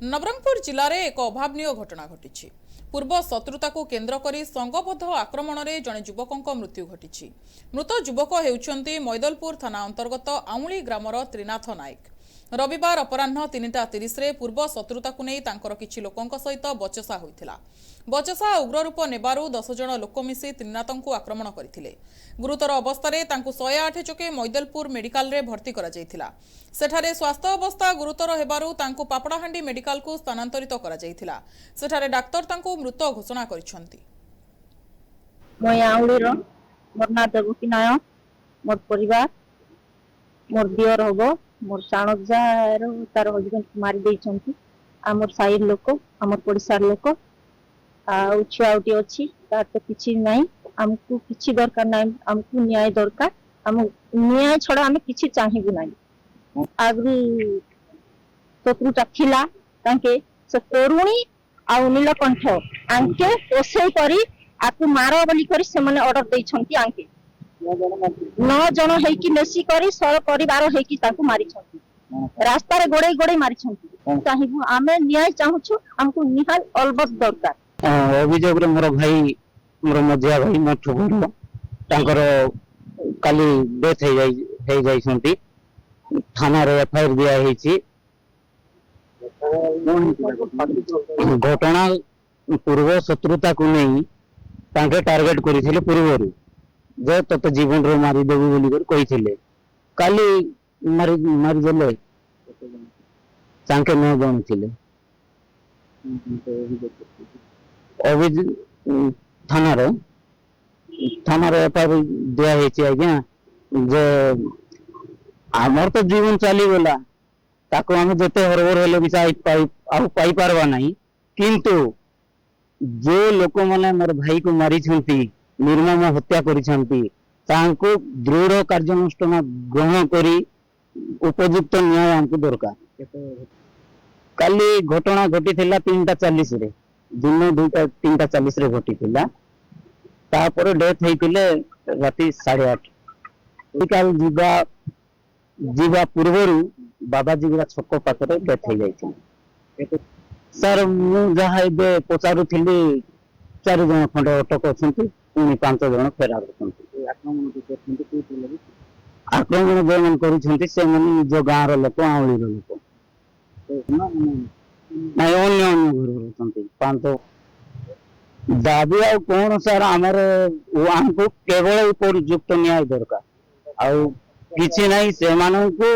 नवरंगपुर जिले में एक अभावन घटना घटी। पूर्व शत्रुता को केन्द्र कर संघबद्ध आक्रमण में जड़े युवकों मृत्यु घटी। मृत युवक होउछंती मैदलपुर थाना अंतर्गत आउली ग्रामर त्रिनाथ नायक। रविवार अपराह्न 3:30 रे पूर्व शत्रुता को नहीं तांकर किछि लोकों सहित बचसा होइथिला। बचसा उग्र रूप नेबारु 10 जन लोक मिसी त्रिनाथ को आक्रमण करथिले। गुरुतर अवस्था 108 चके मैदलपुर मेडिकल रे भर्ती करा जायथिला। सेठारे स्वास्थ्य अवस्था गुरुतर हेबारु तांको पापड़ाहांडी मेडिकल को स्थानांतरित करा जायथिला। सेठारे डाक्टर तांको मृत घोषणा करिसंती। मैं आउलीर मोर ना देवकी नायक मोर परिवार मोर दियर हबो मोर साणजार तार हजबेंड मारी देइछंती। आमर साइड लोक आमर पड़िसार लोक आ छुआउटी अछि तार तो किछि नाही। हमकु किछि दरकार नाही। हमकु न्याय दरकार। हम न्याय छडा हम किछि चाहिबु नाही। आगु शत्रुता खिला तांके से तरुणी आ नीलकंठ आंके ओसई करी आकु मारो बोली करी से माने ऑर्डर देइछंती। आंके 9 जन हेकी मेसी करी सर परिवार हेकी ताकू मारी छंती। रास्ता रे गोड़े गोड़े मारी छंती। चाहिबु आमे न्याय चाहूछु। हमकु निहाल अलबत दरकार। अभियोग मोर भाई मोर मझिया भाई मो ठुगुर तांकर काली डेथ हे जाइछंती। थाना रे एफआईआर दिया हेछि। घटना पूर्व शत्रुता को नहीं तांके टार्गेट करिथिले पूर्वरु जे तत जीवन रो मारी देबी बोली कर कहिथिले। काली मारी देले तांके न जानथिले। अभी थाना रे एफआईआर दिया हेछि आज्ञा जे हमर तो जीवन चली गला ताको हम जते हरबर हेले भी पाई पारवा नहीं। किंतु जो लोक माने मोर भाई को मारी छंती निर्मम हत्या करिसंती तांको दृढ़ कार्यानुष्ठान ग्रहण करी उपयुक्त न्याय हमको दरकार। काली घटना घटी थिला 3:40 रे दिन 3:40 रे घटी थिला। तापर डेथ हेतिले राती 8:30 काल जीवा पूर्वरु बाबाजी गुड़ा छक पाखरे डेथ हे जाइछि। सर मु जहा एबे पचारु थिली 4 जन खंड अटक अछंती पुनी 5 जन फेरार अछंती। आक्रमण जो मन करूछंती से मन जो गाँव रो लोक आउली रो लोक नाही अन्य घर रहछंती। पांच दाबी आ कोन सर हमर हमको केवल उपयुक्त न्याय दरकार। आ किछि नाही से मानको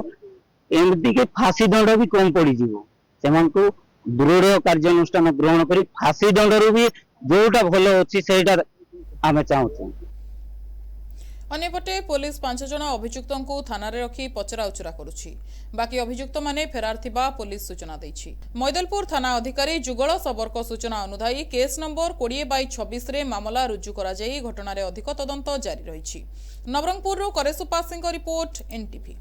एमती के फांसी दंड भी कम पड़ी जीवो। से मानको दृढ़ कार्यानुष्ठान ग्रहण करी फांसी दंड भी जोटा भलो अछि सेटा आमे चाहूछु। अन्यपटे पुलिस 5 जन अभियुक्तों को थाना रे रखी पचरा उचरा करुछि। बाकी अभियुक्त माने फेरार थिबा पुलिस सूचना दैछि। मैदलपुर थाना अधिकारी जुगल सबरक सूचना अनुसार केस नंबर 20/26 रे मामला रुजु करा जाई घटना रे अधिक तदंत जारी रहिछि। नवरंगपुर रो करेसुपा सिंह रिपोर्ट एनटीवी।